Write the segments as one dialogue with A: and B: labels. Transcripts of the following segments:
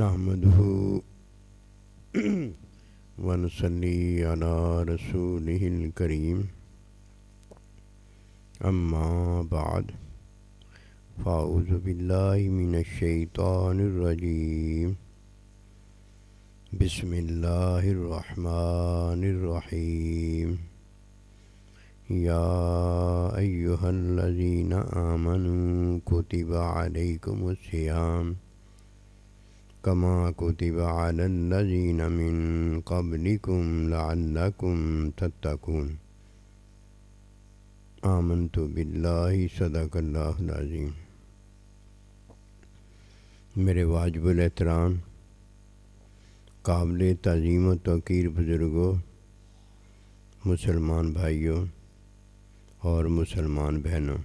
A: نحمده ونصلي على رسوله الكريم اما بعد فاعوذ بالله من الشیطان الرجیم بسم اللہ الرحمن الرحیم یا ایہا الذین آمنوا کتب علیکم الصیام کما کتب علی الذین من قبلکم لعلکم تتقون آمنت باللہ صدق اللہ العظیم۔ میرے واجب الاحترام قابل تعظیم و توقیر بزرگوں، مسلمان بھائیوں اور مسلمان بہنوں،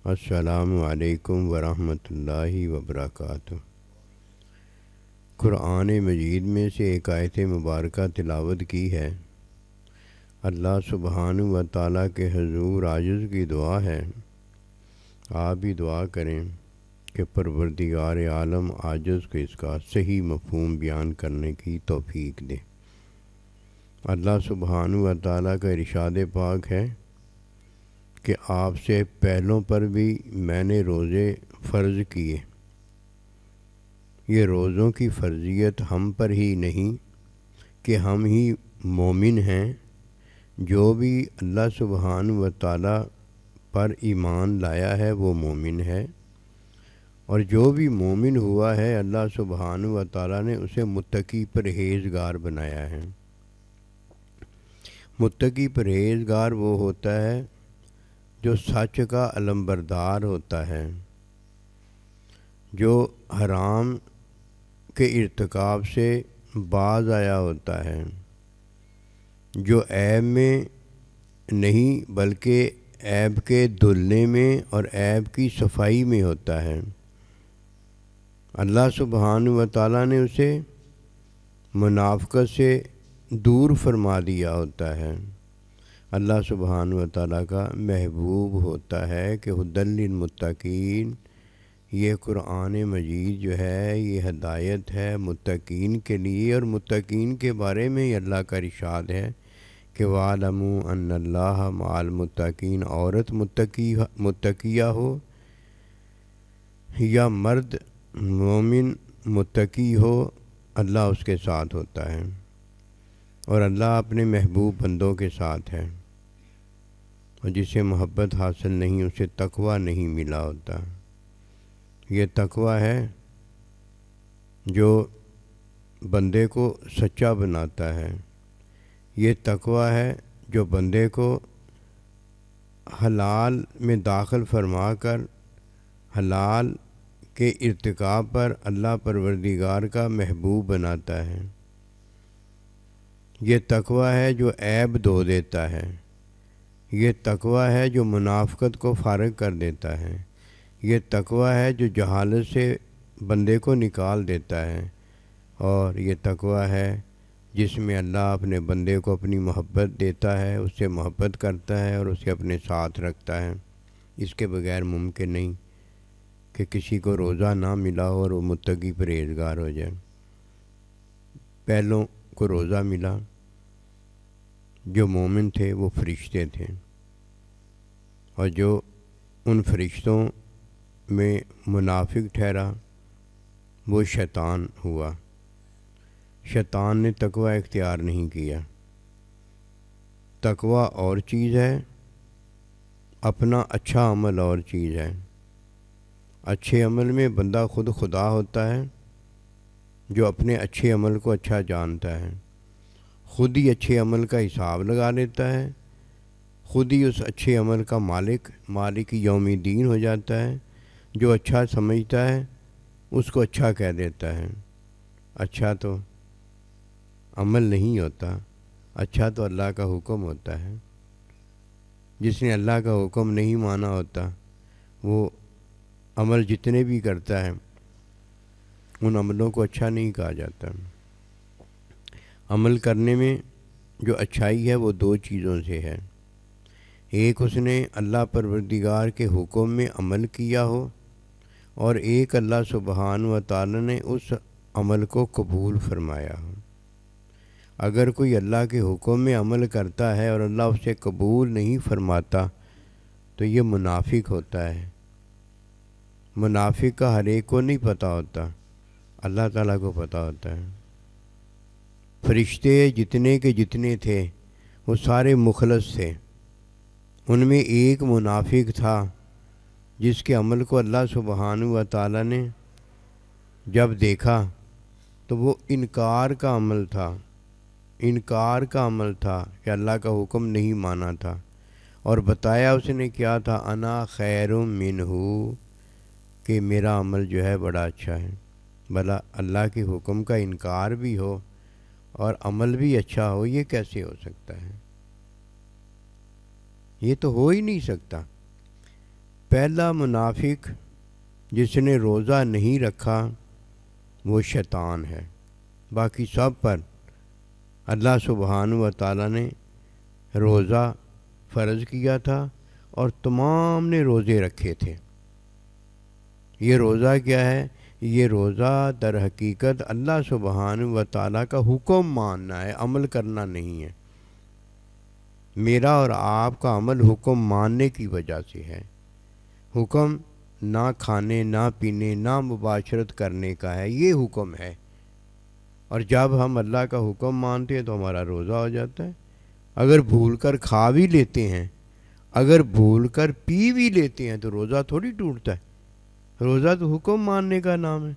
A: السلام علیکم ورحمۃ اللہ وبرکاتہ۔ قرآن مجید میں سے ایک آیت مبارکہ تلاوت کی ہے۔ اللہ سبحانہ و تعالیٰ کے حضور عاجز کی دعا ہے، آپ بھی دعا کریں کہ پروردگار عالم عاجز کو اس کا صحیح مفہوم بیان کرنے کی توفیق دے۔ اللہ سبحانہ و تعالیٰ کا ارشاد پاک ہے کہ آپ سے پہلوں پر بھی میں نے روزے فرض کیے۔ یہ روزوں کی فرضیت ہم پر ہی نہیں کہ ہم ہی مومن ہیں، جو بھی اللہ سبحانہ و تعالیٰ پر ایمان لایا ہے وہ مومن ہے، اور جو بھی مومن ہوا ہے اللہ سبحانہ و تعالیٰ نے اسے متقی پرہیزگار بنایا ہے۔ متقی پرہیزگار وہ ہوتا ہے جو سچ کا علمبردار ہوتا ہے، جو حرام کے ارتکاب سے باز آیا ہوتا ہے، جو عیب میں نہیں بلکہ عیب کے دھلنے میں اور عیب کی صفائی میں ہوتا ہے۔ اللہ سبحانہ و تعالیٰ نے اسے منافقت سے دور فرما دیا ہوتا ہے۔ اللہ سبحانہ و تعالیٰ کا محبوب ہوتا ہے کہ ھدی للمتقین، یہ قرآن مجید جو ہے یہ ہدایت ہے متقین کے لیے، اور متقین کے بارے میں ہی اللہ کا ارشاد ہے کہ وَاعْلَمُوا أَنَّ اللَّهَ مَعَ الْمُتَّقِينَ۔ عورت متقیہ ہو یا مرد مومن متقی ہو، اللہ اس کے ساتھ ہوتا ہے، اور اللہ اپنے محبوب بندوں کے ساتھ ہے، اور جسے محبت حاصل نہیں اسے تقویٰ نہیں ملا ہوتا۔ یہ تقویٰ ہے جو بندے کو سچا بناتا ہے، یہ تقویٰ ہے جو بندے کو حلال میں داخل فرما کر حلال کے ارتکاب پر اللہ پروردگار کا محبوب بناتا ہے۔ یہ تقویٰ ہے جو عیب دھو دیتا ہے، یہ تقویٰ ہے جو منافقت کو فارغ کر دیتا ہے، یہ تقویٰ ہے جو جہالت سے بندے کو نکال دیتا ہے، اور یہ تقویٰ ہے جس میں اللہ اپنے بندے کو اپنی محبت دیتا ہے، اس سے محبت کرتا ہے اور اسے اپنے ساتھ رکھتا ہے۔ اس کے بغیر ممکن نہیں کہ کسی کو روزہ نہ ملا ہو اور وہ متقی پرہیزگار ہو جائے۔ پہلوں کو روزہ ملا، جو مومن تھے وہ فرشتے تھے، اور جو ان فرشتوں میں منافق ٹھہرا وہ شیطان ہوا۔ شیطان نے تقویٰ اختیار نہیں کیا۔ تقویٰ اور چیز ہے، اپنا اچھا عمل اور چیز ہے۔ اچھے عمل میں بندہ خود خدا ہوتا ہے، جو اپنے اچھے عمل کو اچھا جانتا ہے، خود ہی اچھے عمل کا حساب لگا لیتا ہے، خود ہی اس اچھے عمل کا مالک یوم الدین ہو جاتا ہے۔ جو اچھا سمجھتا ہے اس کو اچھا کہہ دیتا ہے۔ اچھا تو عمل نہیں ہوتا، اچھا تو اللہ کا حکم ہوتا ہے۔ جس نے اللہ کا حکم نہیں مانا ہوتا وہ عمل جتنے بھی کرتا ہے ان عملوں کو اچھا نہیں کہا جاتا۔ عمل کرنے میں جو اچھائی ہے وہ دو چیزوں سے ہے، ایک اس نے اللہ پروردگار کے حکم میں عمل کیا ہو، اور ایک اللہ سبحانہ و تعالی نے اس عمل کو قبول فرمایا ہو۔ اگر کوئی اللہ کے حکم میں عمل کرتا ہے اور اللہ اسے قبول نہیں فرماتا تو یہ منافق ہوتا ہے۔ منافق کا ہر ایک کو نہیں پتہ ہوتا، اللہ تعالیٰ کو پتہ ہوتا ہے۔ فرشتے جتنے کے جتنے تھے وہ سارے مخلص تھے، ان میں ایک منافق تھا جس کے عمل کو اللہ سبحانہ و تعالیٰ نے جب دیکھا تو وہ انکار کا عمل تھا، انکار کا عمل تھا کہ اللہ کا حکم نہیں مانا تھا، اور بتایا اس نے کیا تھا، انا خیر منہ، کہ میرا عمل جو ہے بڑا اچھا ہے۔ بھلا اللہ کے حکم کا انکار بھی ہو اور عمل بھی اچھا ہو، یہ کیسے ہو سکتا ہے؟ یہ تو ہو ہی نہیں سکتا۔ پہلا منافق جس نے روزہ نہیں رکھا وہ شیطان ہے۔ باقی سب پر اللہ سبحانہ و تعالیٰ نے روزہ فرض کیا تھا اور تمام نے روزے رکھے تھے۔ یہ روزہ کیا ہے؟ یہ روزہ در حقیقت اللہ سبحانہ و تعالیٰ کا حکم ماننا ہے، عمل کرنا نہیں ہے۔ میرا اور آپ کا عمل حکم ماننے کی وجہ سے ہے۔ حکم نہ کھانے، نہ پینے، نہ مباشرت کرنے کا ہے، یہ حکم ہے۔ اور جب ہم اللہ کا حکم مانتے ہیں تو ہمارا روزہ ہو جاتا ہے۔ اگر بھول کر کھا بھی لیتے ہیں، اگر بھول کر پی بھی لیتے ہیں تو روزہ تھوڑی ٹوٹتا ہے۔ روزہ تو حکم ماننے کا نام ہے۔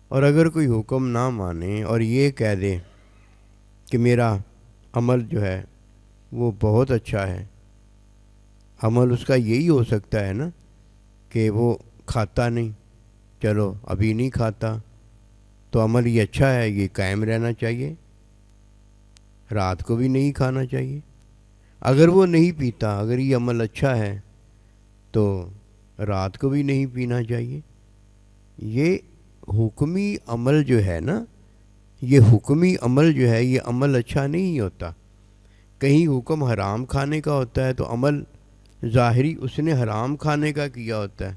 A: اور اگر کوئی حکم نہ مانے اور یہ کہہ دے کہ میرا عمل جو ہے وہ بہت اچھا ہے، عمل اس کا یہی ہو سکتا ہے نا کہ وہ کھاتا نہیں، چلو ابھی نہیں کھاتا تو عمل یہ اچھا ہے، یہ قائم رہنا چاہیے، رات کو بھی نہیں کھانا چاہیے۔ اگر وہ نہیں پیتا، اگر یہ عمل اچھا ہے تو رات کو بھی نہیں پینا چاہیے۔ یہ حکمی عمل جو ہے نا، یہ حکمی عمل جو ہے یہ عمل اچھا نہیں ہوتا۔ کہیں حکم حرام کھانے کا ہوتا ہے تو عمل ظاہری اس نے حرام کھانے کا کیا ہوتا ہے،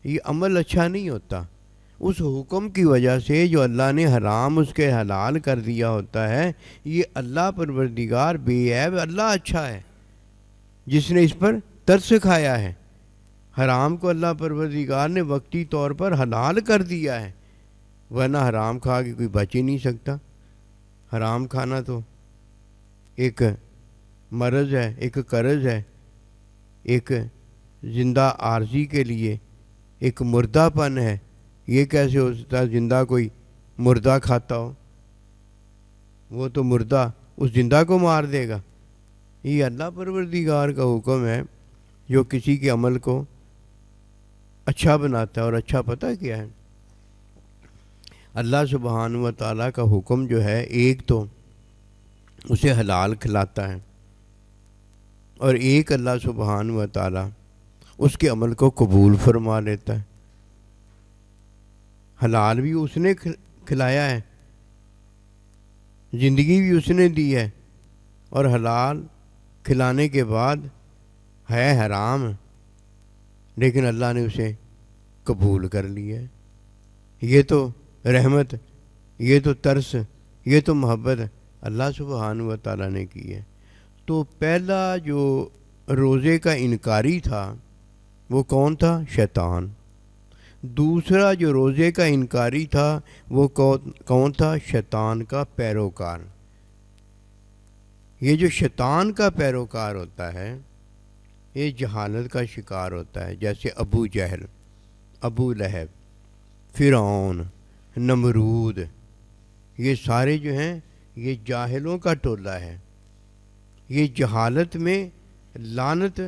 A: یہ عمل اچھا نہیں ہوتا۔ اس حکم کی وجہ سے جو اللہ نے حرام اس کے حلال کر دیا ہوتا ہے، یہ اللہ پروردگار بے عیب اللہ اچھا ہے جس نے اس پر ترس کھایا ہے۔ حرام کو اللہ پروردگار نے وقتی طور پر حلال کر دیا ہے، ورنہ حرام کھا کے کوئی بچ ہی نہیں سکتا۔ حرام کھانا تو ایک مرض ہے، ایک قرض ہے، ایک زندہ عارضی کے لیے ایک مردہ پن ہے۔ یہ کیسے ہو سکتا ہے زندہ کوئی مردہ کھاتا ہو؟ وہ تو مردہ اس زندہ کو مار دے گا۔ یہ اللہ پروردگار کا حکم ہے جو کسی کے عمل کو اچھا بناتا ہے۔ اور اچھا پتہ کیا ہے؟ اللہ سبحانہ و تعالیٰ کا حکم جو ہے، ایک تو اسے حلال کھلاتا ہے، اور ایک اللہ سبحانہ و تعالیٰ اس کے عمل کو قبول فرما لیتا ہے۔ حلال بھی اس نے کھلایا ہے، زندگی بھی اس نے دی ہے، اور حلال کھلانے کے بعد ہے حرام لیکن اللہ نے اسے قبول کر لیا ہے۔ یہ تو رحمت، یہ تو ترس، یہ تو محبت اللہ سبحانہ و تعالیٰ نے کی ہے۔ تو پہلا جو روزے کا انکاری تھا وہ کون تھا؟ شیطان۔ دوسرا جو روزے کا انکاری تھا وہ کون تھا؟ شیطان کا پیروکار۔ یہ جو شیطان کا پیروکار ہوتا ہے یہ جہالت کا شکار ہوتا ہے، جیسے ابو جہل، ابو لہب، فرعون، نمرود، یہ سارے جو ہیں یہ جاہلوں کا ٹولہ ہے۔ یہ جہالت میں لعنت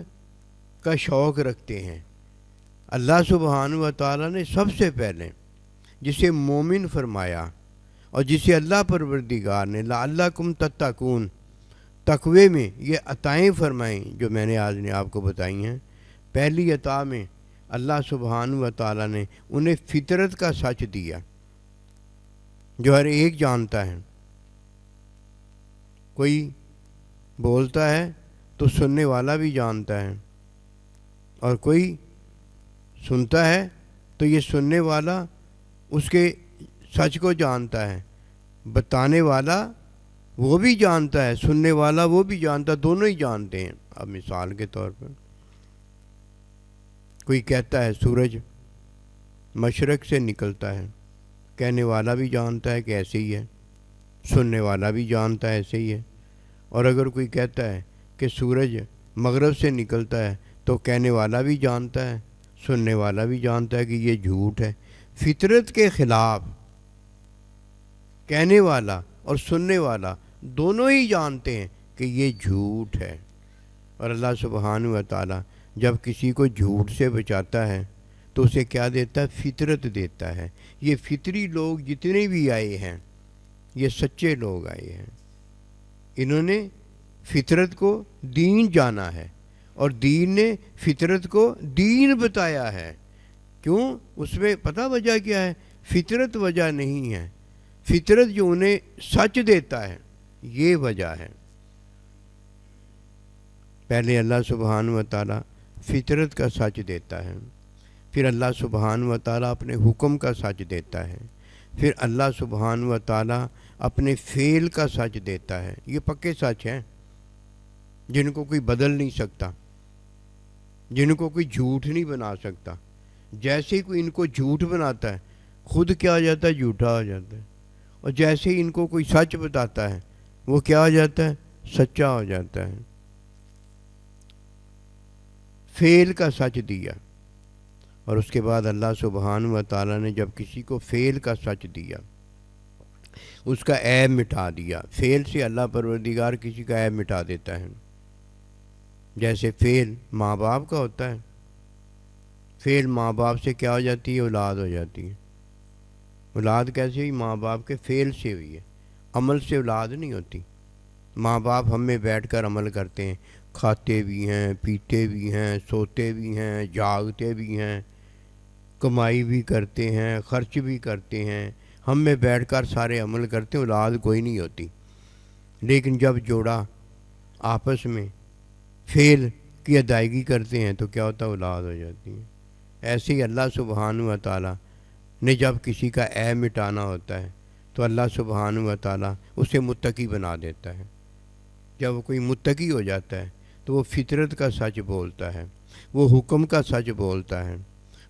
A: کا شوق رکھتے ہیں۔ اللہ سبحانہ و تعالیٰ نے سب سے پہلے جسے مومن فرمایا اور جسے اللہ پروردگار نے لعلکم تتقون، تقوی میں یہ عطائیں فرمائیں جو میں نے آج آپ کو بتائی ہیں۔ پہلی عطا میں اللہ سبحانہ و تعالیٰ نے انہیں فطرت کا سچ دیا جو ہر ایک جانتا ہے۔ کوئی بولتا ہے تو سننے والا بھی جانتا ہے، اور کوئی سنتا ہے تو یہ سننے والا اس کے سچ کو جانتا ہے، بتانے والا وہ بھی جانتا ہے، سننے والا وہ بھی جانتا ہے، دونوں ہی جانتے ہیں۔ اب مثال کے طور پر کوئی کہتا ہے سورج مشرق سے نکلتا ہے، کہنے والا بھی جانتا ہے کہ ایسے ہی ہے، سننے والا بھی جانتا ہے ایسے ہی ہے۔ اور اگر کوئی کہتا ہے کہ سورج مغرب سے نکلتا ہے تو کہنے والا بھی جانتا ہے، سننے والا بھی جانتا ہے کہ یہ جھوٹ ہے۔ فطرت کے خلاف کہنے والا اور سننے والا دونوں ہی جانتے ہیں کہ یہ جھوٹ ہے۔ اور اللہ سبحانہ و تعالی جب کسی کو جھوٹ سے بچاتا ہے تو اسے کیا دیتا ہے؟ فطرت دیتا ہے۔ یہ فطری لوگ جتنے بھی آئے ہیں، یہ سچے لوگ آئے ہیں، انہوں نے فطرت کو دین جانا ہے، اور دین نے فطرت کو دین بتایا ہے۔ کیوں؟ اس میں پتہ وجہ کیا ہے؟ فطرت وجہ نہیں ہے، فطرت جو انہیں سچ دیتا ہے یہ وجہ ہے۔ پہلے اللہ سبحانہ و تعالیٰ فطرت کا سچ دیتا ہے، پھر اللہ سبحانہ و تعالیٰ اپنے حکم کا سچ دیتا ہے، پھر اللہ سبحانہ و تعالیٰ اپنے فعل کا سچ دیتا ہے۔ یہ پکے سچ ہیں جن کو کوئی بدل نہیں سکتا، جن کو کوئی جھوٹ نہیں بنا سکتا۔ جیسے ہی کوئی ان کو جھوٹ بناتا ہے خود کیا ہو جاتا ہے؟ جھوٹا ہو جاتا ہے، اور جیسے ہی ان کو کوئی سچ بتاتا ہے وہ کیا ہو جاتا ہے؟ سچا ہو جاتا ہے۔ فعل کا سچ دیا، اور اس کے بعد اللہ سبحانہ و تعالیٰ نے جب کسی کو فعل کا سچ دیا، اس کا عیب مٹا دیا۔ فعل سے اللہ پروردگار کسی کا عیب مٹا دیتا ہے۔ جیسے فعل ماں باپ کا ہوتا ہے، فعل ماں باپ سے کیا ہو جاتی ہے؟ اولاد ہو جاتی ہے۔ اولاد کیسے ہوئی؟ ماں باپ کے فعل سے ہوئی ہے، عمل سے اولاد نہیں ہوتی۔ ماں باپ ہم میں بیٹھ کر عمل کرتے ہیں، کھاتے بھی ہیں، پیتے بھی ہیں، سوتے بھی ہیں، جاگتے بھی ہیں، کمائی بھی کرتے ہیں، خرچ بھی کرتے ہیں، ہم میں بیٹھ کر سارے عمل کرتے ہیں، اولاد کوئی نہیں ہوتی۔ لیکن جب جوڑا آپس میں فعل کی ادائیگی کرتے ہیں تو کیا ہوتا ہے؟ اولاد ہو جاتی ہے۔ ایسے ہی اللہ سبحانہ و تعالیٰ نے جب کسی کا عیب مٹانا ہوتا ہے تو اللہ سبحانہ و تعالیٰ اسے متقی بنا دیتا ہے۔ جب کوئی متقی ہو جاتا ہے تو وہ فطرت کا سچ بولتا ہے، وہ حکم کا سچ بولتا ہے،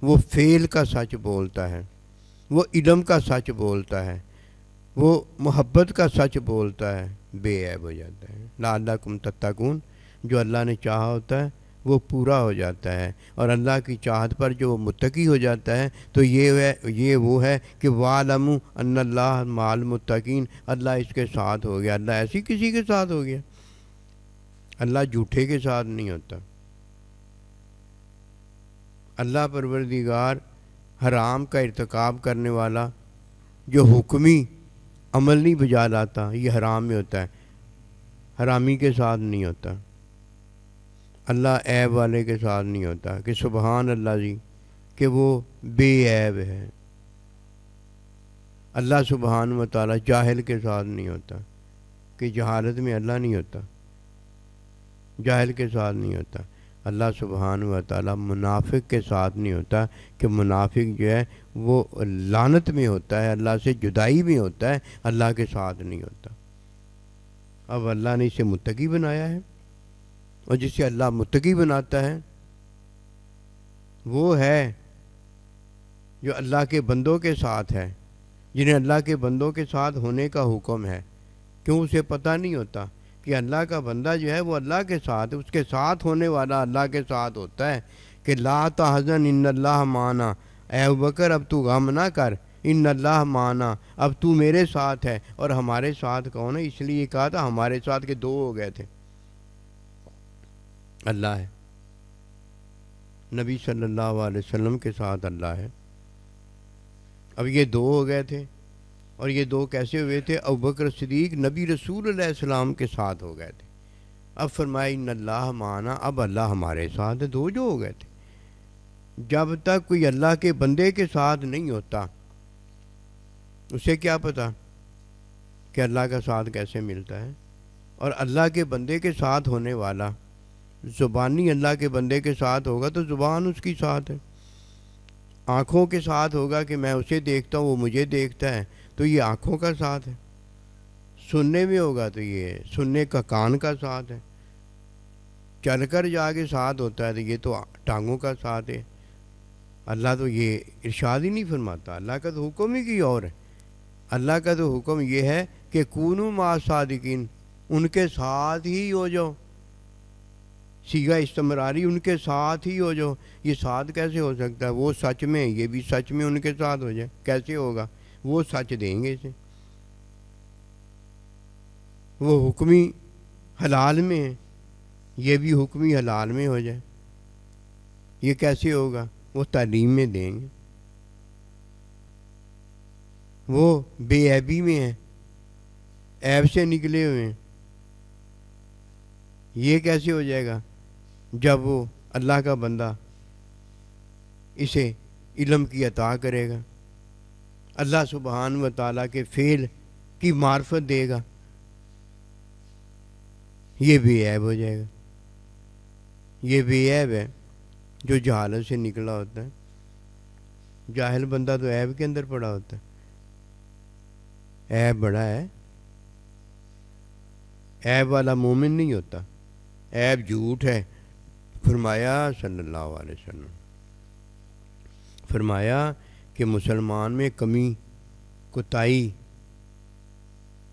A: وہ فعل کا سچ بولتا ہے، وہ علم کا سچ بولتا ہے، وہ محبت کا سچ بولتا ہے، بے عیب ہو جاتا ہے۔ لعلکم تتقون، جو اللہ نے چاہا ہوتا ہے وہ پورا ہو جاتا ہے، اور اللہ کی چاہت پر جو متقی ہو جاتا ہے تو یہ وہ ہے کہ وَاعْلَمُوا أَنَّ اللَّهَ مَعَ الْمُتَّقِينَ، اللہ اس کے ساتھ ہو گیا۔ اللہ ایسی کسی کے ساتھ ہو گیا؟ اللہ جھوٹے کے ساتھ نہیں ہوتا۔ اللہ پروردگار حرام کا ارتکاب کرنے والا جو حکمی عمل نہیں بجا لاتا، یہ حرام میں ہوتا ہے، حرامی کے ساتھ نہیں ہوتا۔ اللہ عیب والے کے ساتھ نہیں ہوتا کہ سبحان اللہ جی کہ وہ بے عیب ہے۔ اللہ سبحانہ و تعالیٰ جاہل کے ساتھ نہیں ہوتا کہ جہالت میں اللہ نہیں ہوتا، جاہل کے ساتھ نہیں ہوتا۔ اللہ سبحانہ و تعالیٰ منافق کے ساتھ نہیں ہوتا کہ منافق جو ہے وہ لعنت میں ہوتا ہے، اللہ سے جدائی میں ہوتا ہے، اللہ کے ساتھ نہیں ہوتا۔ اب اللہ نے اسے متقی بنایا ہے، اور جسے اللہ متقی بناتا ہے وہ ہے جو اللہ کے بندوں کے ساتھ ہے، جنہیں اللہ کے بندوں کے ساتھ ہونے کا حکم ہے۔ کیوں؟ اسے پتہ نہیں ہوتا کہ اللہ کا بندہ جو ہے وہ اللہ کے ساتھ، اس کے ساتھ ہونے والا اللہ کے ساتھ ہوتا ہے کہ لا تحزن ان اللہ معنا، اے ابوبکر اب تو غم نہ کر، ان اللہ معنا، اب تو میرے ساتھ ہے۔ اور ہمارے ساتھ کون ہے؟ اس لیے کہا تھا ہمارے ساتھ کہ دو ہو گئے تھے، اللہ ہے، نبی صلی اللہ علیہ وسلم کے ساتھ اللہ ہے۔ اب یہ دو ہو گئے تھے، اور یہ دو کیسے ہوئے تھے؟ ابوبکر صدیق نبی رسول علیہ السلام کے ساتھ ہو گئے تھے۔ اب فرمایا ان اللہ معنا، اب اللہ ہمارے ساتھ ہے، دو جو ہو گئے تھے۔ جب تک کوئی اللہ کے بندے کے ساتھ نہیں ہوتا اسے کیا پتا کہ اللہ کا ساتھ کیسے ملتا ہے؟ اور اللہ کے بندے کے ساتھ ہونے والا زبانی اللہ کے بندے کے ساتھ ہوگا تو زبان اس کی ساتھ ہے، آنکھوں کے ساتھ ہوگا کہ میں اسے دیکھتا ہوں وہ مجھے دیکھتا ہے، تو یہ آنکھوں کا ساتھ ہے۔ سننے میں ہوگا تو یہ سننے کا کان کا ساتھ ہے۔ چل کر جا کے ساتھ ہوتا ہے تو یہ تو ٹانگوں کا ساتھ ہے۔ اللہ تو یہ ارشاد ہی نہیں فرماتا، اللہ کا تو حکم ہی کی اور ہے۔ اللہ کا تو حکم یہ ہے کہ کونو مع صادقین، ان کے ساتھ ہی ہو جاؤ، صیغہ استمراری ان کے ساتھ ہی ہو جاؤ۔ یہ ساتھ کیسے ہو سکتا ہے؟ وہ سچ میں یہ بھی سچ میں ان کے ساتھ ہو جائے، کیسے ہوگا؟ وہ سچ دیں گے اسے، وہ حکمی حلال میں ہے، یہ بھی حکمی حلال میں ہو جائے، یہ کیسے ہوگا؟ وہ تعلیم میں دیں گے، وہ بے عیبی میں ہیں، عیب سے نکلے ہوئے ہیں، یہ کیسے ہو جائے گا جب وہ اللہ کا بندہ اسے علم کی عطا کرے گا، اللہ سبحانہ و تعالیٰ کے فعل کی معرفت دے گا، یہ بے عیب ہو جائے گا۔ یہ بے عیب ہے جو جہالت سے نکلا ہوتا ہے۔ جاہل بندہ تو عیب کے اندر پڑا ہوتا ہے، عیب بڑا ہے، عیب والا مومن نہیں ہوتا، عیب جھوٹ ہے۔ فرمایا صلی اللہ علیہ وسلم، فرمایا کہ مسلمان میں کمی کوتاہی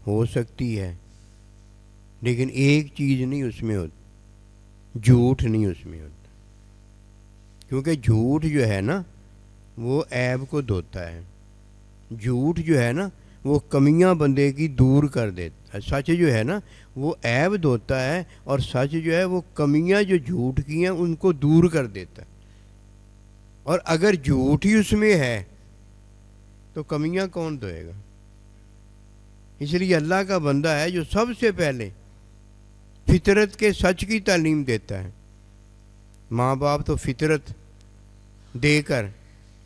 A: ہو سکتی ہے، لیکن ایک چیز نہیں اس میں ہوتی، جھوٹ نہیں اس میں ہوتا، کیونکہ جھوٹ جو ہے نا وہ عیب کو دھوتا ہے، جھوٹ جو ہے نا وہ کمیاں بندے کی دور کر دیتا ہے، سچ جو ہے نا وہ عیب دھوتا ہے، اور سچ جو ہے وہ کمیاں جو جھوٹ کی ہیں ان کو دور کر دیتا ہے۔ اور اگر جھوٹ ہی اس میں ہے تو کمیاں کون دھوئے گا؟ اس لیے اللہ کا بندہ ہے جو سب سے پہلے فطرت کے سچ کی تعلیم دیتا ہے۔ ماں باپ تو فطرت دے کر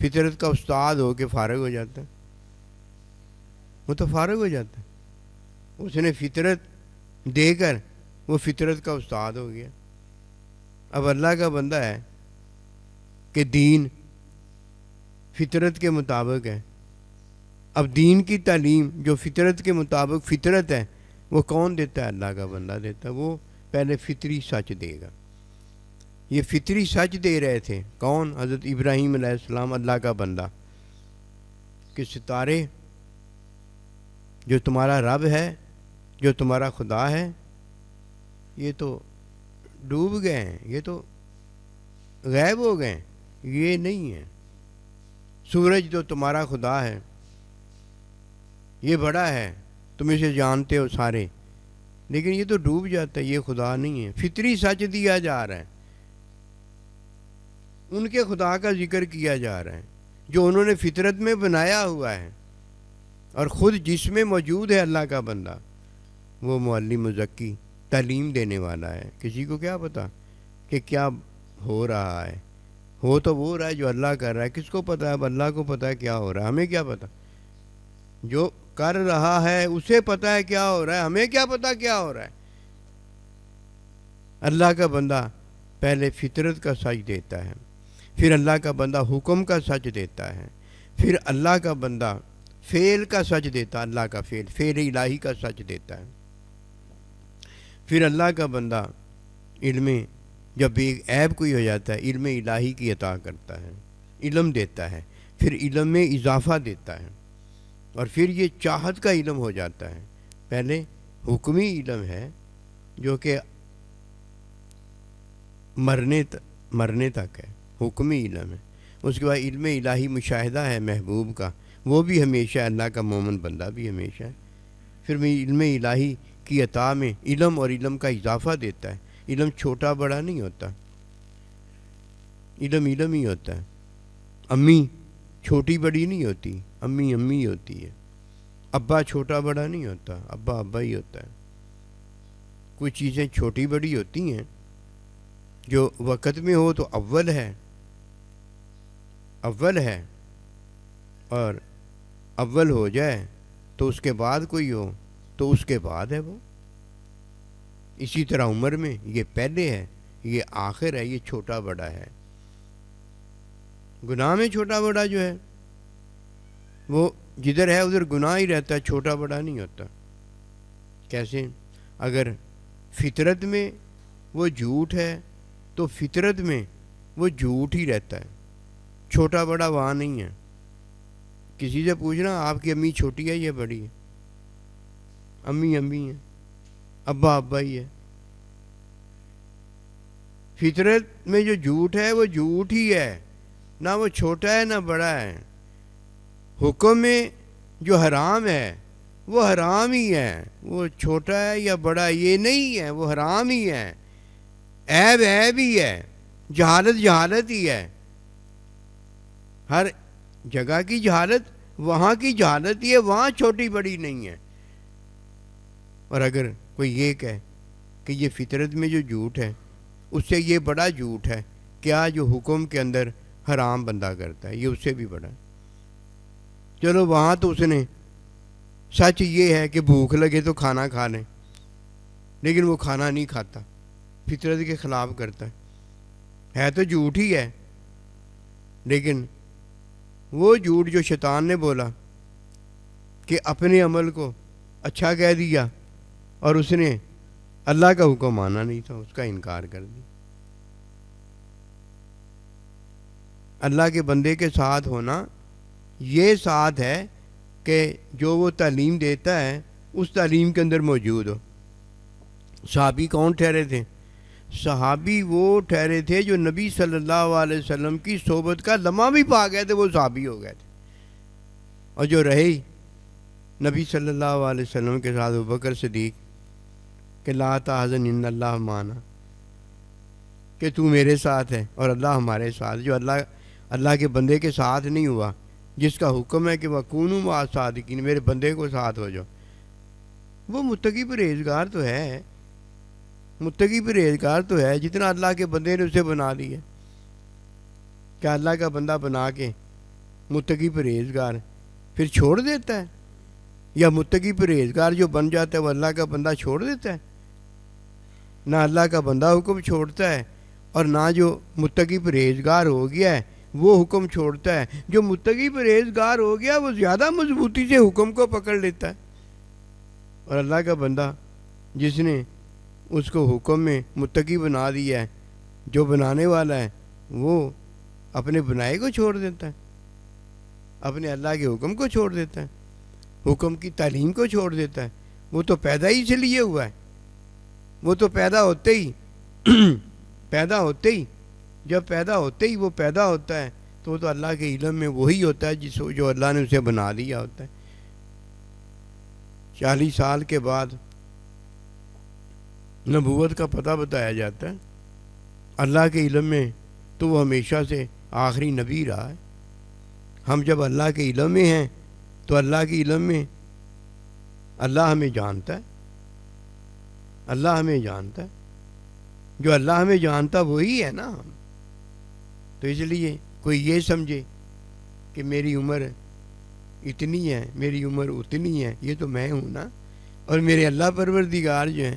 A: فطرت کا استاد ہو کے فارغ ہو جاتا ہے، وہ تو فارغ ہو جاتا ہے، اس نے فطرت دے کر وہ فطرت کا استاد ہو گیا۔ اب اللہ کا بندہ ہے کہ دین فطرت کے مطابق ہے، اب دین کی تعلیم جو فطرت کے مطابق فطرت ہے وہ کون دیتا ہے؟ اللہ کا بندہ دیتا ہے۔ وہ پہلے فطری سچ دے گا۔ یہ فطری سچ دے رہے تھے کون؟ حضرت ابراہیم علیہ السلام، اللہ کا بندہ، کہ ستارے جو تمہارا رب ہے، جو تمہارا خدا ہے، یہ تو ڈوب گئے ہیں، یہ تو غائب ہو گئے ہیں، یہ نہیں ہے۔ سورج جو تمہارا خدا ہے یہ بڑا ہے، تم اسے جانتے ہو سارے، لیکن یہ تو ڈوب جاتا ہے، یہ خدا نہیں ہے۔ فطری سچ دیا جا رہا ہے، ان کے خدا کا ذکر کیا جا رہا ہے جو انہوں نے فطرت میں بنایا ہوا ہے، اور خود جس میں موجود ہے اللہ کا بندہ، وہ معلم مزکی تعلیم دینے والا ہے۔ کسی کو کیا پتا کہ کیا ہو رہا ہے؟ ہو تو وہ رہا ہے جو اللہ کر رہا ہے، کس کو پتا ہے؟ اب اللہ کو پتا ہے کیا ہو رہا ہے، ہمیں کیا پتا؟ جو کر رہا ہے اسے پتا ہے کیا ہو رہا ہے، ہمیں کیا پتا کیا ہو رہا ہے؟ اللہ کا بندہ پہلے فطرت کا سچ دیتا ہے، پھر اللہ کا بندہ حکم کا سچ دیتا ہے، پھر اللہ کا بندہ فعل کا سچ دیتا ہے، اللہ کا فعل الہی کا سچ دیتا ہے، پھر اللہ کا بندہ علم جب بے عیب کوئی ہو جاتا ہے علم الہی کی عطا کرتا ہے، علم دیتا ہے، پھر علم میں اضافہ دیتا ہے، اور پھر یہ چاہت کا علم ہو جاتا ہے۔ پہلے حکمی علم ہے جو کہ مرنے تک ہے، حکمی علم ہے۔ اس کے بعد علم الہی مشاہدہ ہے محبوب کا، وہ بھی ہمیشہ اللہ کا مومن بندہ بھی ہمیشہ ہے۔ پھر میں علم الہی کی عطا میں علم اور علم کا اضافہ دیتا ہے۔ علم چھوٹا بڑا نہیں ہوتا، علم علم ہی ہوتا ہے۔ امی چھوٹی بڑی نہیں ہوتی، امی امی ہوتی ہے۔ ابا چھوٹا بڑا نہیں ہوتا، ابا ابا ہی ہوتا ہے۔ کچھ چیزیں چھوٹی بڑی ہوتی ہیں جو وقت میں ہو تو اول ہے، اور اول ہو جائے تو اس کے بعد کوئی ہو تو اس کے بعد ہے وہ۔ اسی طرح عمر میں یہ پہلے ہے، یہ آخر ہے، یہ چھوٹا بڑا ہے۔ گناہ میں چھوٹا بڑا جو ہے وہ جدھر ہے ادھر گناہ ہی رہتا ہے، چھوٹا بڑا نہیں ہوتا۔ کیسے؟ اگر فطرت میں وہ جھوٹ ہے تو فطرت میں وہ جھوٹ ہی رہتا ہے، چھوٹا بڑا وہاں نہیں ہے۔ کسی سے پوچھنا آپ کی امی چھوٹی ہے یا بڑی ہے؟ امی امی ہے، ابا ابا ہی ہے۔ فطرت میں جو جھوٹ ہے وہ جھوٹ ہی ہے، نہ وہ چھوٹا ہے نہ بڑا ہے۔ حکم میں جو حرام ہے وہ حرام ہی ہے، وہ چھوٹا ہے یا بڑا یہ نہیں ہے، وہ حرام ہی ہے۔ عیب عیب ہی ہے، جہالت جہالت ہی ہے۔ ہر جگہ کی جہالت وہاں کی جہالت ہی ہے، وہاں چھوٹی بڑی نہیں ہے۔ اور اگر کوئی یہ کہے کہ یہ فطرت میں جو جھوٹ ہے اس سے یہ بڑا جھوٹ ہے، کیا جو حکم کے اندر حرام بندہ کرتا ہے یہ اس سے بھی بڑا ہے۔ چلو وہاں تو اس نے سچ یہ ہے کہ بھوک لگے تو کھانا کھا لیں، لیکن وہ کھانا نہیں کھاتا، فطرت کے خلاف کرتا ہے تو جھوٹ ہی ہے۔ لیکن وہ جھوٹ جو شیطان نے بولا کہ اپنے عمل کو اچھا کہہ دیا اور اس نے اللہ کا حکم مانا نہیں تھا، اس کا انکار کر دیا۔ اللہ کے بندے کے ساتھ ہونا یہ ساتھ ہے کہ جو وہ تعلیم دیتا ہے اس تعلیم کے اندر موجود ہو۔ صحابی کون ٹھہرے تھے؟ صحابی وہ ٹھہرے تھے جو نبی صلی اللہ علیہ وسلم کی صحبت کا لمحہ بھی پا گئے تھے، وہ صحابی ہو گئے تھے۔ اور جو رہے نبی صلی اللہ علیہ وسلم کے ساتھ ابوبکر صدیق کہ لا تحزن ان اللہ معنا، کہ تو میرے ساتھ ہے اور اللہ ہمارے ساتھ۔ جو اللہ کے بندے کے ساتھ نہیں ہوا، جس کا حکم ہے کہ وَكُونُوا مَعَ الصَّادِقِينَ، میرے بندے کو ساتھ ہو جاؤ، وہ متقی پرہیزگار تو ہے، متقی پرہیزگار تو ہے جتنا اللہ کے بندے نے اسے بنا دیا۔ کیا اللہ کا بندہ بنا کے متقی پرہیزگار پھر چھوڑ دیتا ہے؟ یا متقی پرہیزگار جو بن جاتا ہے وہ اللہ کا بندہ چھوڑ دیتا ہے؟ نہ اللہ کا بندہ حکم چھوڑتا ہے اور نہ جو متقی پرہیزگار ہو گیا ہے وہ حکم چھوڑتا ہے۔ جو متقی پرہیزگار ہو گیا وہ زیادہ مضبوطی سے حکم کو پکڑ لیتا ہے، اور اللہ کا بندہ جس نے اس کو حکم میں متقی بنا دیا ہے، جو بنانے والا ہے وہ اپنے بنائے کو چھوڑ دیتا ہے، اپنے اللہ کے حکم کو چھوڑ دیتا ہے، حکم کی تعلیم کو چھوڑ دیتا ہے۔ وہ تو پیدا ہی سے لیے ہوا ہے، وہ تو پیدا ہوتے ہی جب پیدا ہوتے ہی وہ پیدا ہوتا ہے تو وہ تو اللہ کے علم میں وہی ہوتا ہے جو اللہ نے اسے بنا دیا ہوتا ہے۔ 40 سال کے بعد نبوت کا پتہ بتایا جاتا ہے۔ اللہ کے علم میں تو وہ ہمیشہ سے آخری نبی رہا ہے۔ ہم جب اللہ کے علم میں ہیں تو اللہ کے علم میں اللہ ہمیں جانتا ہے، اللہ ہمیں جانتا ہے، جو اللہ ہمیں جانتا وہی ہے نا ہم۔ تو اس لیے کوئی یہ سمجھے کہ میری عمر اتنی ہے، میری عمر اتنی ہے، یہ تو میں ہوں نا، اور میرے اللہ پروردگار جو ہیں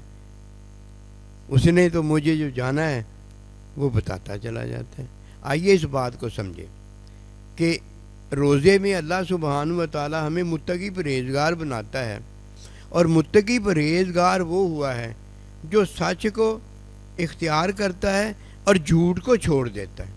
A: اس نے تو مجھے جو جانا ہے وہ بتاتا چلا جاتا ہے۔ آئیے اس بات کو سمجھے کہ روزے میں اللہ سبحانہ و تعالی ہمیں متقی پرہیزگار بناتا ہے، اور متقی پرہیزگار وہ ہوا ہے جو سچ کو اختیار کرتا ہے اور جھوٹ کو چھوڑ دیتا ہے۔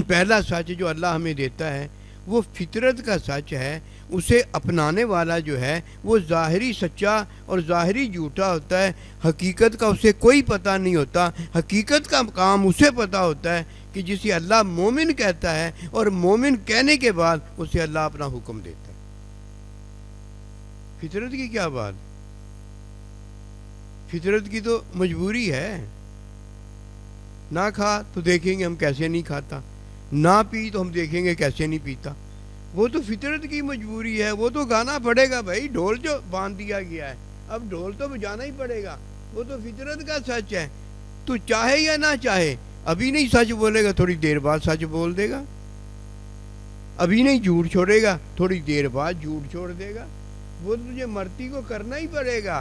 A: پہلا سچ جو اللہ ہمیں دیتا ہے وہ فطرت کا سچ ہے، اسے اپنانے والا جو ہے وہ ظاہری سچا اور ظاہری جھوٹا ہوتا ہے، حقیقت کا اسے کوئی پتہ نہیں ہوتا۔ حقیقت کا کام اسے پتہ ہوتا ہے کہ جسے اللہ مومن کہتا ہے، اور مومن کہنے کے بعد اسے اللہ اپنا حکم دیتا ہے۔ فطرت کی کیا بات؟ فطرت کی تو مجبوری ہے، نہ کھا تو دیکھیں گے ہم کیسے نہیں کھاتا، نہ پی تو ہم دیکھیں گے کیسے نہیں پیتا۔ وہ تو فطرت کی مجبوری ہے، وہ تو گانا پڑے گا بھائی، ڈھول جو باندھ دیا گیا ہے اب ڈھول تو بجانا ہی پڑے گا، وہ تو فطرت کا سچ ہے۔ تو چاہے یا نہ چاہے، ابھی نہیں سچ بولے گا تھوڑی دیر بعد سچ بول دے گا، ابھی نہیں جھوٹ چھوڑے گا تھوڑی دیر بعد جھوٹ چھوڑ دے گا۔ وہ تو تجھے مرتی کو کرنا ہی پڑے گا۔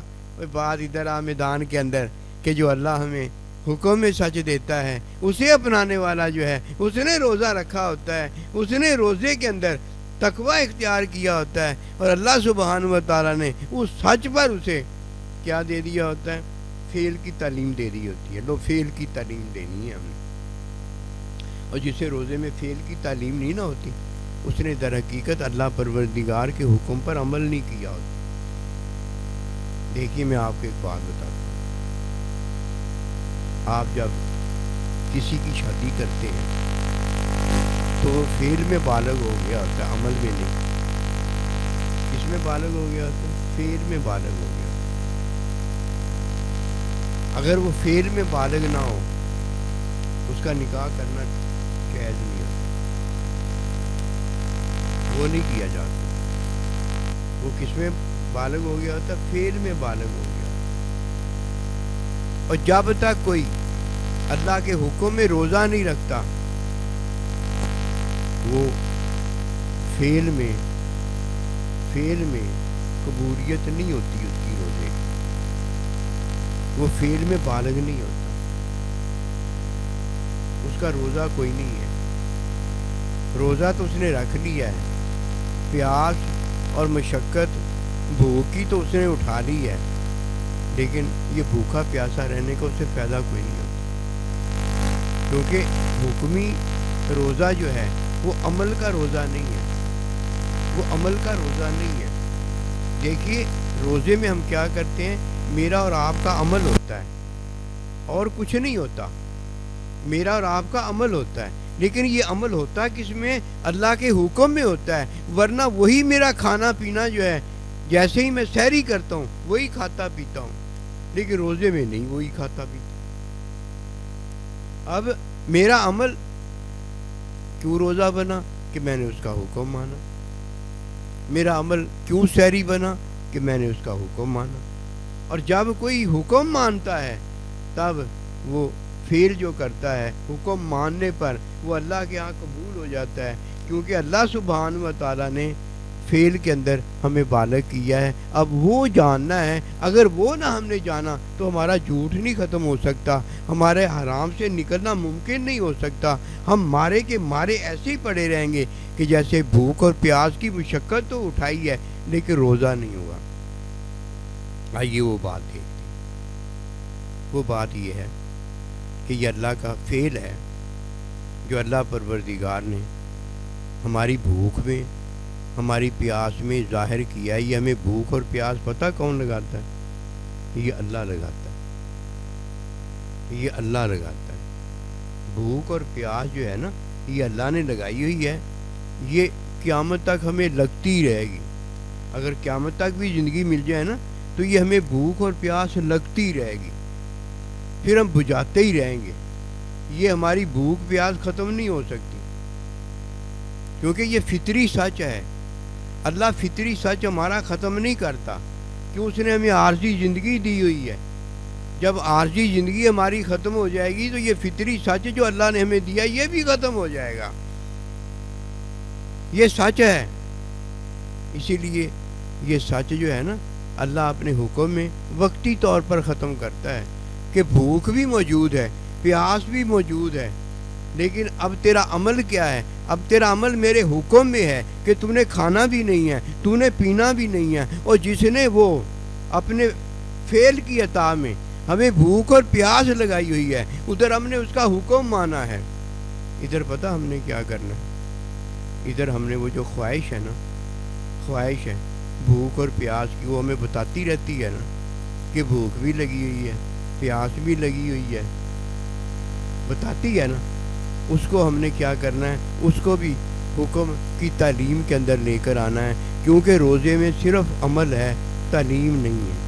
A: بات ادھر آ میدان کے اندر کہ جو اللہ ہمیں حکم میں سچ دیتا ہے، اسے اپنانے والا جو ہے اس نے روزہ رکھا ہوتا ہے، اس نے روزے کے اندر تقوی اختیار کیا ہوتا ہے، اور اللہ سبحانہ و تعالیٰ نے اس سچ پر اسے کیا دے دیا ہوتا ہے؟ فعل کی تعلیم دے دی ہوتی ہے. لو فعل کی تعلیم دینی ہے ہم نے. اور جسے روزے میں فعل کی تعلیم نہیں نہ ہوتی، اس نے در حقیقت اللہ پروردگار کے حکم پر عمل نہیں کیا ہوتا. دیکھیے میں آپ کو ایک بات بتاتا ہوں. آپ جب کسی کی شادی کرتے ہیں تو وہ فعل میں بالغ ہو گیا ہوتا ہے، عمل میں نہیں. کس میں بالغ ہو گیا ہوتا ہے؟ فعل میں بالغ ہو گیا. اگر وہ فعل میں بالغ نہ ہو، اس کا نکاح کرنا جائز نہیں ہوتا، وہ نہیں کیا جاتا. وہ کس میں بالغ ہو گیا ہوتا؟ فعل میں بالغ ہو گیا. اور جب تک کوئی اللہ کے حکم میں روزہ نہیں رکھتا، وہ فعل میں قبولیت نہیں ہوتی اس کی روزے کی. وہ فعل میں بالغ نہیں ہوتا، اس کا روزہ کوئی نہیں ہے. روزہ تو اس نے رکھ لیا ہے، پیاس اور مشقت بھوک کی تو اس نے اٹھا لی ہے، لیکن یہ بھوکا پیاسا رہنے کا اس سے فائدہ کوئی نہیں ہوتا. کیونکہ حکمی روزہ جو ہے وہ عمل کا روزہ نہیں ہے، وہ عمل کا روزہ نہیں ہے. دیکھیے روزے میں ہم کیا کرتے ہیں، میرا اور آپ کا عمل ہوتا ہے اور کچھ نہیں ہوتا. میرا اور آپ کا عمل ہوتا ہے، لیکن یہ عمل ہوتا کس میں؟ اللہ کے حکم میں ہوتا ہے. ورنہ وہی میرا کھانا پینا جو ہے، جیسے ہی میں سحری کرتا ہوں وہی کھاتا پیتا ہوں، لیکن روزے میں نہیں وہی کھاتا پیتا. اب میرا عمل کیوں روزہ بنا؟ کہ میں نے اس کا حکم مانا. میرا عمل کیوں سحری بنا؟ کہ میں نے اس کا حکم مانا. اور جب کوئی حکم مانتا ہے تب وہ فعل جو کرتا ہے حکم ماننے پر وہ اللہ کے ہاں قبول ہو جاتا ہے، کیونکہ اللہ سبحانہ و تعالیٰ نے فعل کے اندر ہمیں بالغ کیا ہے. اب وہ جاننا ہے، اگر وہ نہ ہم نے جانا تو ہمارا جھوٹ نہیں ختم ہو سکتا، ہمارے حرام سے نکلنا ممکن نہیں ہو سکتا. ہم مارے کے مارے ایسے ہی پڑے رہیں گے کہ جیسے بھوک اور پیاس کی مشقت تو اٹھائی ہے لیکن روزہ نہیں ہوا. آئیے وہ بات دیکھتے ہیں. وہ بات یہ ہے کہ یہ اللہ کا فعل ہے جو اللہ پروردگار نے ہماری بھوک میں، ہماری پیاس میں ظاہر کیا ہے. یہ ہمیں بھوک اور پیاس پتہ کون لگاتا ہے؟ یہ اللہ لگاتا ہے. یہ اللہ لگاتا ہے. بھوک اور پیاس جو ہے نا، یہ اللہ نے لگائی ہوئی ہے. یہ قیامت تک ہمیں لگتی رہے گی. اگر قیامت تک بھی زندگی مل جائے نا تو یہ ہمیں بھوک اور پیاس لگتی رہے گی، پھر ہم بجھاتے ہی رہیں گے. یہ ہماری بھوک پیاس ختم نہیں ہو سکتی، کیونکہ یہ فطری سچ ہے. اللہ فطری سچ ہمارا ختم نہیں کرتا، کیوں؟ اس نے ہمیں عارضی زندگی دی ہوئی ہے. جب عارضی زندگی ہماری ختم ہو جائے گی تو یہ فطری سچ جو اللہ نے ہمیں دیا یہ بھی ختم ہو جائے گا. یہ سچ ہے. اسی لیے یہ سچ جو ہے نا، اللہ اپنے حکم میں وقتی طور پر ختم کرتا ہے کہ بھوک بھی موجود ہے، پیاس بھی موجود ہے، لیکن اب تیرا عمل کیا ہے؟ اب تیرا عمل میرے حکم میں ہے کہ تم نے کھانا بھی نہیں ہے، تو نے پینا بھی نہیں ہے. اور جس نے وہ اپنے فعل کی عطا میں ہمیں بھوک اور پیاس لگائی ہوئی ہے، ادھر ہم نے اس کا حکم مانا ہے. ادھر پتہ ہم نے کیا کرنا ہے؟ ادھر ہم نے وہ جو خواہش ہے نا، خواہش ہے بھوک اور پیاس کی، وہ ہمیں بتاتی رہتی ہے نا کہ بھوک بھی لگی ہوئی ہے، پیاس بھی لگی ہوئی ہے، بتاتی ہے نا. اس کو ہم نے کیا کرنا ہے؟ اس کو بھی حکم کی تعلیم کے اندر لے کر آنا ہے. کیونکہ روزے میں صرف عمل ہے، تعلیم نہیں ہے.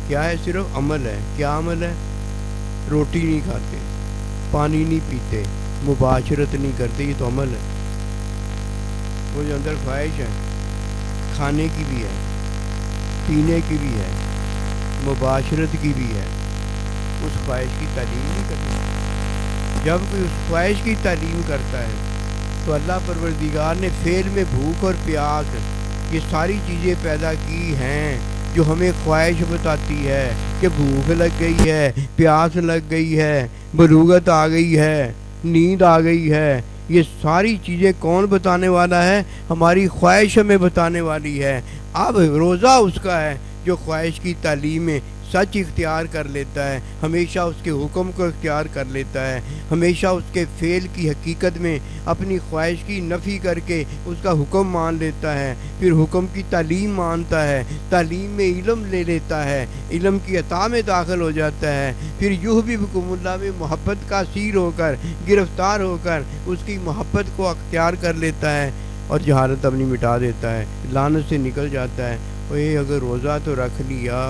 A: کیا ہے؟ صرف عمل ہے. کیا عمل ہے؟ روٹی نہیں کھاتے، پانی نہیں پیتے، مباشرت نہیں کرتے، یہ تو عمل ہے. وہ جو اندر خواہش ہے کھانے کی بھی ہے، پینے کی بھی ہے، مباشرت کی بھی ہے، اس خواہش کی تعلیم نہیں کرنی. جب کوئی اس خواہش کی تعلیم کرتا ہے تو اللہ پروردگار نے فعل میں بھوک اور پیاس یہ ساری چیزیں پیدا کی ہیں جو ہمیں خواہش بتاتی ہے کہ بھوک لگ گئی ہے، پیاس لگ گئی ہے، بلوغت آ گئی ہے، نیند آ گئی ہے، یہ ساری چیزیں کون بتانے والا ہے؟ ہماری خواہش ہمیں بتانے والی ہے۔ اب روزہ اس کا ہے جو خواہش کی تعلیم میں سچ اختیار کر لیتا ہے، ہمیشہ اس کے حکم کو اختیار کر لیتا ہے، ہمیشہ اس کے فعل کی حقیقت میں اپنی خواہش کی نفی کر کے اس کا حکم مان لیتا ہے، پھر حکم کی تعلیم مانتا ہے، تعلیم میں علم لے لیتا ہے، علم کی عطا میں داخل ہو جاتا ہے، پھر یحببکم اللہ میں محبت کا اسیر ہو کر، گرفتار ہو کر اس کی محبت کو اختیار کر لیتا ہے اور جہالت اپنی مٹا دیتا ہے، لعنت سے نکل جاتا ہے۔ اوے اگر روزہ تو رکھ لیا،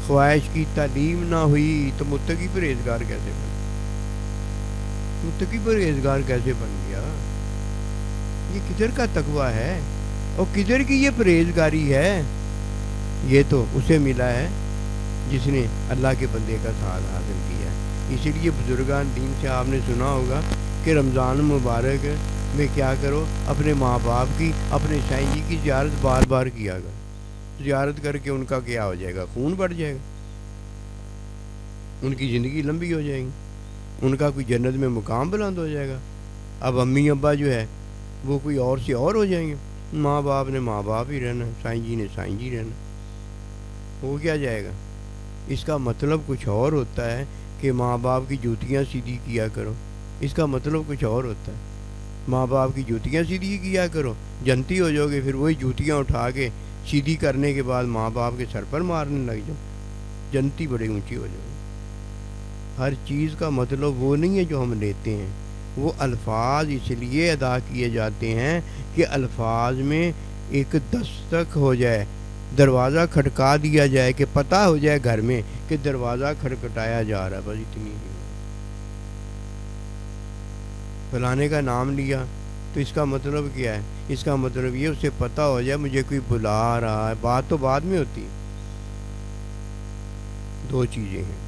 A: خواہش کی تعلیم نہ ہوئی تو متقی پرہیزگار کیسے بن متقی پرہیزگار کیسے بن گیا؟ یہ کدھر کا تقویٰ ہے اور کدھر کی یہ پرہیزگاری ہے؟ یہ تو اسے ملا ہے جس نے اللہ کے بندے کا ساتھ حاصل کیا ہے۔ اسی لیے بزرگان دین سے آپ نے سنا ہوگا کہ رمضان مبارک میں کیا کرو، اپنے ماں باپ کی، اپنے سائیں جی کی زیارت بار بار کیا کرو۔ زیارت کر کے ان کا کیا ہو جائے گا؟ خون بڑھ جائے گا، ان کی زندگی لمبی ہو جائے گی، ان کا کوئی جنت میں مقام بلند ہو جائے گا۔ اب امی ابا جو ہے وہ کوئی اور سے اور ہو جائیں گے، ماں باپ نے ماں باپ ہی رہنا، سائیں جی نے سائیں جی رہنا، ہو کیا جائے گا؟ اس کا مطلب کچھ اور ہوتا ہے کہ ماں باپ کی جوتیاں سیدھی کیا کرو، اس کا مطلب کچھ اور ہوتا ہے۔ ماں باپ کی جوتیاں سیدھی کیا کرو، جنتی ہو جاؤ گے، پھر وہی جوتیاں اٹھا کے سیدھی کرنے کے بعد ماں باپ کے سر پر مارنے لگ جاؤ، جنتی بڑی اونچی ہو جائے۔ ہر چیز کا مطلب وہ نہیں ہے جو ہم لیتے ہیں، وہ الفاظ اس لیے ادا کیے جاتے ہیں کہ الفاظ میں ایک دستک ہو جائے، دروازہ کھٹکا دیا جائے کہ پتہ ہو جائے گھر میں کہ دروازہ کھٹکھٹایا جا رہا ہے، بس اتنی ہی۔ فلانے کا نام لیا تو اس کا مطلب کیا ہے؟ اس کا مطلب یہ اسے پتہ ہو جائے مجھے کوئی بلا رہا ہے۔ بات تو بعد میں ہوتی ہے۔ دو چیزیں ہیں،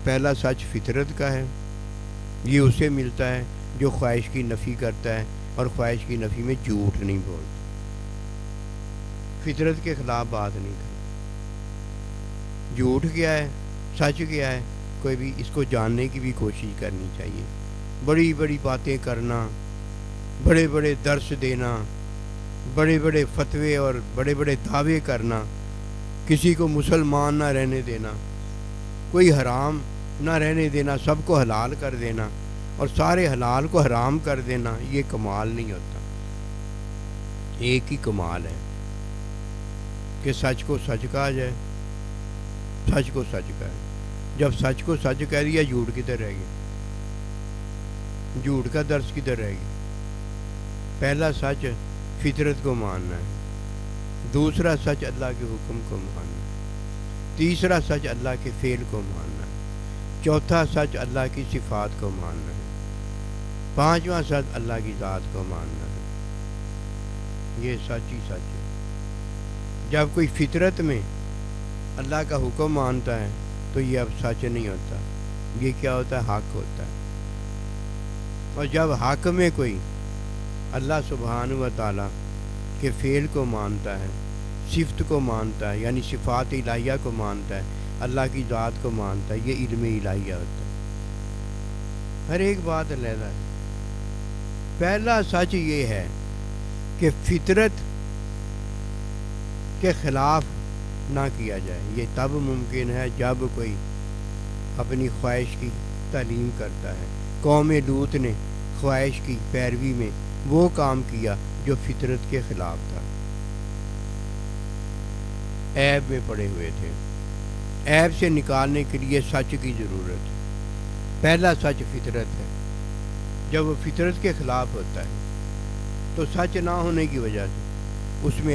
A: پہلا سچ فطرت کا ہے، یہ اسے ملتا ہے جو خواہش کی نفی کرتا ہے اور خواہش کی نفی میں جھوٹ نہیں بولتا، فطرت کے خلاف بات نہیں کرتا۔ جھوٹ کیا ہے، سچ کیا ہے، کوئی بھی اس کو جاننے کی بھی کوشش کرنی چاہیے۔ بڑی بڑی باتیں کرنا، بڑے بڑے درس دینا، بڑے بڑے فتوے اور بڑے بڑے دعوے کرنا، کسی کو مسلمان نہ رہنے دینا، کوئی حرام نہ رہنے دینا، سب کو حلال کر دینا اور سارے حلال کو حرام کر دینا، یہ کمال نہیں ہوتا۔ ایک ہی کمال ہے کہ سچ کو سچ کہا جائے، سچ کو سچ کہے۔ جب سچ کو سچ کہہ دیا، جھوٹ کدھر رہ گیا؟ جھوٹ کا درس کدھر رہ گیا؟ پہلا سچ فطرت کو ماننا ہے، دوسرا سچ اللہ کے حکم کو ماننا ہے، تیسرا سچ اللہ کے فعل کو ماننا ہے، چوتھا سچ اللہ کی صفات کو ماننا ہے، پانچواں سچ اللہ کی ذات کو ماننا ہے۔ یہ سچ ہی سچ ہے۔ جب کوئی فطرت میں اللہ کا حکم مانتا ہے تو یہ اب سچ نہیں ہوتا، یہ کیا ہوتا ہے؟ حق ہوتا ہے۔ اور جب حق میں کوئی اللہ سبحانہ و تعالیٰ کے فعل کو مانتا ہے، صفت کو مانتا ہے، یعنی صفات الہیہ کو مانتا ہے، اللہ کی ذات کو مانتا ہے، یہ علم الہیہ ہوتا ہے۔ ہر ایک بات علیحدہ ہے۔ پہلا سچ یہ ہے کہ فطرت کے خلاف نہ کیا جائے۔ یہ تب ممکن ہے جب کوئی اپنی خواہش کی تعلیم کرتا ہے۔ قوم لوط نے خواہش کی پیروی میں وہ کام کیا جو فطرت کے خلاف تھا، عیب میں پڑے ہوئے تھے۔ عیب سے نکالنے کے لیے سچ کی ضرورت ہے۔ پہلا سچ فطرت ہے۔ جب وہ فطرت کے خلاف ہوتا ہے تو سچ نہ ہونے کی وجہ سے اس میں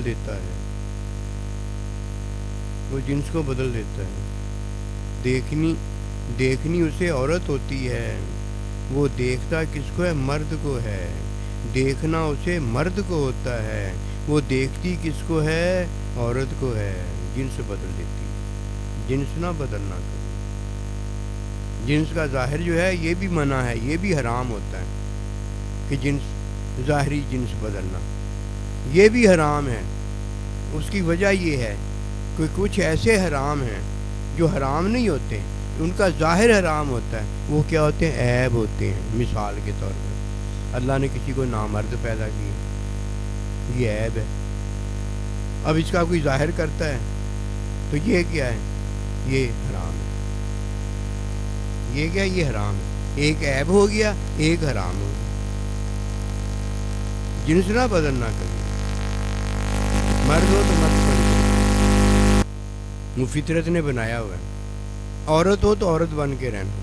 A: بدل دیتا ہے، وہ جنس کو بدل دیتا ہے۔ دیکھنی اسے عورت ہوتی ہے، وہ دیکھتا کس کو ہے؟ مرد کو ہے۔ دیکھنا اسے مرد کو ہوتا ہے، وہ دیکھتی کس کو ہے؟ عورت کو ہے۔ جنس بدل دیتی ہے، جنس نہ بدلنا کبھی۔ جنس کا ظاہر جو ہے یہ بھی منع ہے، یہ بھی حرام ہوتا ہے کہ جنس ظاہری جنس بدلنا یہ بھی حرام ہے۔ اس کی وجہ یہ ہے کہ کچھ ایسے حرام ہیں جو حرام نہیں ہوتے، ان کا ظاہر حرام ہوتا ہے۔ وہ کیا ہوتے ہیں؟ عیب ہوتے ہیں۔ مثال کے طور پر اللہ نے کسی کو نامرد پیدا کیا، یہ عیب ہے۔ اب اس کا کوئی ظاہر کرتا ہے تو یہ کیا ہے؟ یہ حرام ہے۔ یہ کیا؟ یہ حرام ہے۔ ایک عیب ہو گیا، ایک حرام ہو گیا۔ جنس نہ بدلنا کبھی۔ مرد ہو تو مرد بن کے، وہ فطرت نے بنایا ہوا ہے۔ عورت ہو تو عورت بن کے رہنا،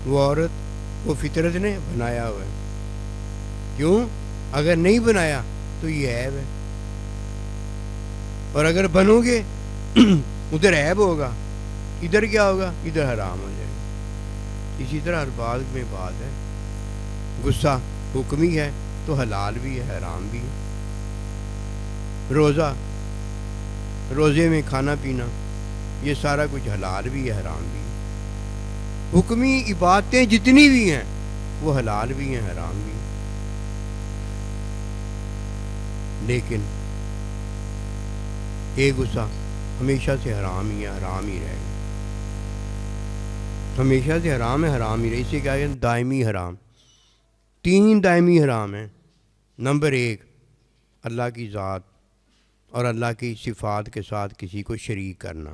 A: وہ عورت وہ فطرت نے بنایا ہوا ہے۔ کیوں؟ اگر نہیں بنایا تو یہ عیب ہے، اور اگر بنو گے ادھر عیب ہوگا، ادھر کیا ہوگا؟ ادھر حرام ہو جائے گا۔ اسی طرح ہر بات میں بات ہے، غصہ حکمی ہے تو حلال بھی ہے، حرام بھی ہے۔ روزے میں کھانا پینا یہ سارا کچھ حلال بھی ہے، حرام بھی ہے۔ حکمی عبادتیں جتنی بھی ہیں وہ حلال بھی ہیں، حرام بھی ہیں۔ لیکن ایک غصہ ہمیشہ سے حرام ہی ہے، حرام ہی رہے گا، ہمیشہ سے حرام ہے، حرام ہی رہے۔ اسے کیا ہے؟ دائمی حرام۔ 3 دائمی حرام ہیں۔ نمبر 1، اللہ کی ذات اور اللہ کی صفات کے ساتھ کسی کو شریک کرنا۔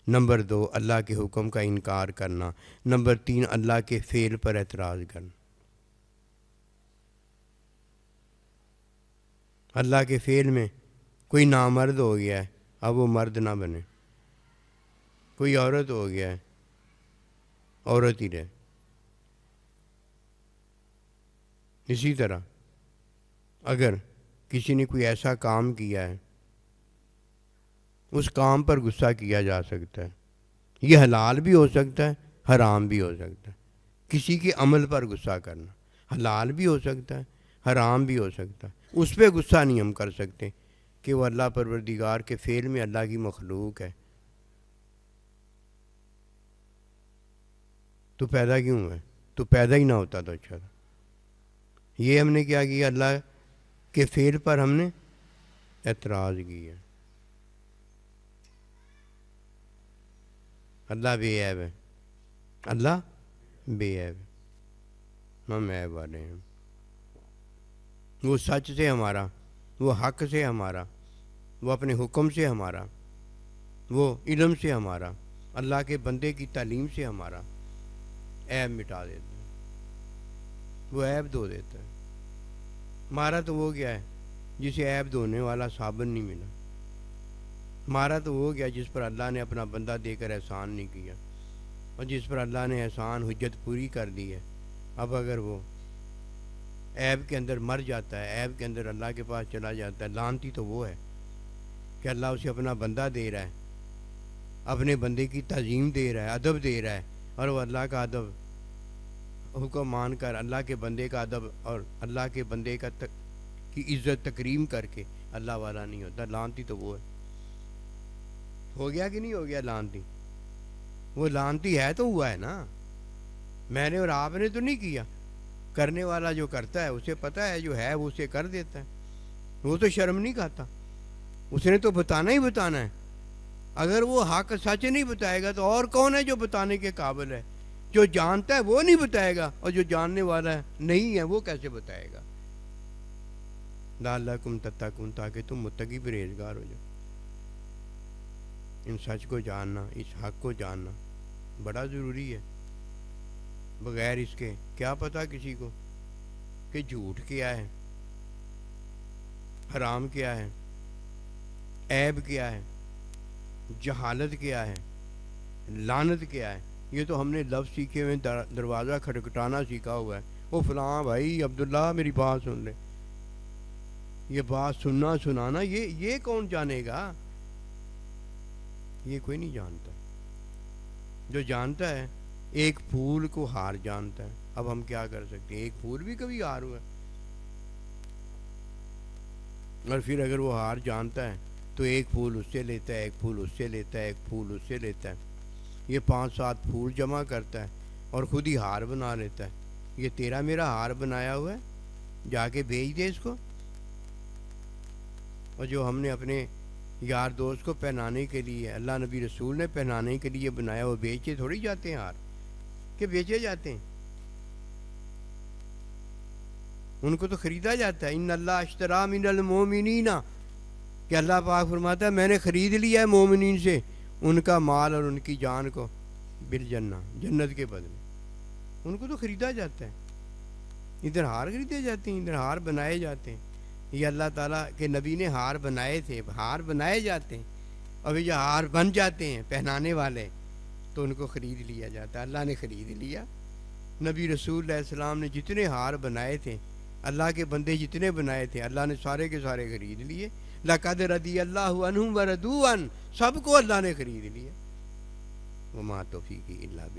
A: نمبر 2، اللہ کے حکم کا انکار کرنا۔ نمبر 3، اللہ کے فعل پر اعتراض کرنا۔ اللہ کے فعل میں کوئی نامرد ہو گیا ہے، اب وہ مرد نہ بنے۔ کوئی عورت ہو گیا ہے، عورت ہی رہے۔ اسی طرح اگر کسی نے کوئی ایسا کام کیا ہے، اس کام پر غصہ کیا جا سکتا ہے۔ یہ حلال بھی ہو سکتا ہے، حرام بھی ہو سکتا ہے۔ کسی کے عمل پر غصہ کرنا حلال بھی ہو سکتا ہے، حرام بھی ہو سکتا ہے۔ اس پہ غصہ نہیں ہم کر سکتے کہ وہ اللہ پروردگار کے فعل میں اللہ کی مخلوق ہے، تو پیدا کیوں ہے؟ تو پیدا ہی نہ ہوتا تو اچھا تھا۔ یہ ہم نے کیا کیا؟ اللہ کے فعل پر ہم نے اعتراض کیا۔ اللہ بے عیب ہے، اللہ بے عیب ہے، ہم عیب والے ہیں۔ وہ سچ سے ہمارا، وہ حق سے ہمارا، وہ اپنے حکم سے ہمارا، وہ علم سے ہمارا، اللہ کے بندے کی تعلیم سے ہمارا عیب مٹا دیتا ہے، وہ عیب دھو دیتا ہے۔ ہمارا تو وہ گیا ہے جسے عیب دھونے والا صابن نہیں ملا۔ ہمارا تو وہ گیا جس پر اللہ نے اپنا بندہ دے کر احسان نہیں کیا، اور جس پر اللہ نے احسان حجت پوری کر دی ہے۔ اب اگر وہ عیب کے اندر مر جاتا ہے، عیب کے اندر اللہ کے پاس چلا جاتا ہے، لعنتی تو وہ ہے کہ اللہ اسے اپنا بندہ دے رہا ہے، اپنے بندے کی تعظیم دے رہا ہے، ادب دے رہا ہے، اور وہ اللہ کا ادب حکم مان کر، اللہ کے بندے کا ادب اور اللہ کے بندے کی عزت تکریم کر کے اللہ والا نہیں ہوتا۔ لعنتی تو وہ ہے۔ ہو گیا کہ نہیں ہو گیا لعنتی؟ وہ لعنتی ہے تو ہوا ہے نا، میں نے اور آپ نے تو نہیں کیا۔ کرنے والا جو کرتا ہے اسے پتہ ہے، جو ہے وہ اسے کر دیتا ہے، وہ تو شرم نہیں کھاتا، اس نے تو بتانا ہی بتانا ہے۔ اگر وہ حق سچ نہیں بتائے گا تو اور کون ہے جو بتانے کے قابل ہے؟ جو جانتا ہے وہ نہیں بتائے گا، اور جو جاننے والا ہے نہیں ہے وہ کیسے بتائے گا؟ لعلکم تتقون، تاکہ تم متقی پرہیزگار ہو جاؤ۔ ان سچ کو جاننا، اس حق کو جاننا بڑا ضروری ہے۔ بغیر اس کے کیا پتہ کسی کو کہ جھوٹ کیا ہے، حرام کیا ہے، عیب کیا ہے، جہالت کیا ہے، لعنت کیا ہے۔ یہ تو ہم نے لفظ سیکھے ہوئے، دروازہ کھٹکھٹانا سیکھا ہوا ہے، وہ فلاں بھائی عبداللہ میری بات سن لے، یہ بات سننا سنانا یہ کون جانے گا؟ یہ کوئی نہیں جانتا. جو جانتا ہے ایک پھول کو ہار جانتا ہے. اب ہم کیا کر سکتے ہیں؟ ایک پھول بھی کبھی ہار ہوا ہے؟ اور پھر اگر وہ ہار جانتا ہے تو ایک پھول اس سے لیتا ہے، ایک پھول اس سے لیتا ہے، ایک پھول اس سے لیتا ہے. یہ 5-7 پھول جمع کرتا ہے اور خود ہی ہار بنا لیتا ہے. یہ تیرا میرا ہار بنایا ہوا ہے، جا کے بیچ دے اس کو. اور جو ہم نے اپنے یار دوست کو پہنانے کے لیے، اللہ نبی رسول نے پہنانے کے لیے بنایا، وہ بیچے تھوڑی جاتے ہیں ہار، کہ بیچے جاتے ہیں؟ ان کو تو خریدا جاتا ہے. ان اللہ اشترا من المومنین، کہ اللہ پاک فرماتا ہے میں نے خرید لیا ہے مومنین سے ان کا مال اور ان کی جان کو، بالجنہ، جنت کے بدلے. ان کو تو خریدا جاتا ہے. ادھر ہار خریدے جاتے ہیں، ادھر ہار بنائے جاتے ہیں. یہ اللہ تعالیٰ کے نبی نے ہار بنائے تھے، ہار بنائے جاتے ہیں. اور یہ ہار بن جاتے ہیں پہنانے والے تو ان کو خرید لیا جاتا ہے. اللہ نے خرید لیا. نبی رسول علیہ السلام نے جتنے ہار بنائے تھے، اللہ کے بندے جتنے بنائے تھے، اللہ نے سارے کے سارے خرید لیے. لَقَدْ رَضِيَ اللَّهُ عَنْهُمْ وَرَضُوا عَنْهُ، سب کو اللہ نے خرید لیا. وَمَا تَوْفِيقِي إِلَّا بِاللَّهِ.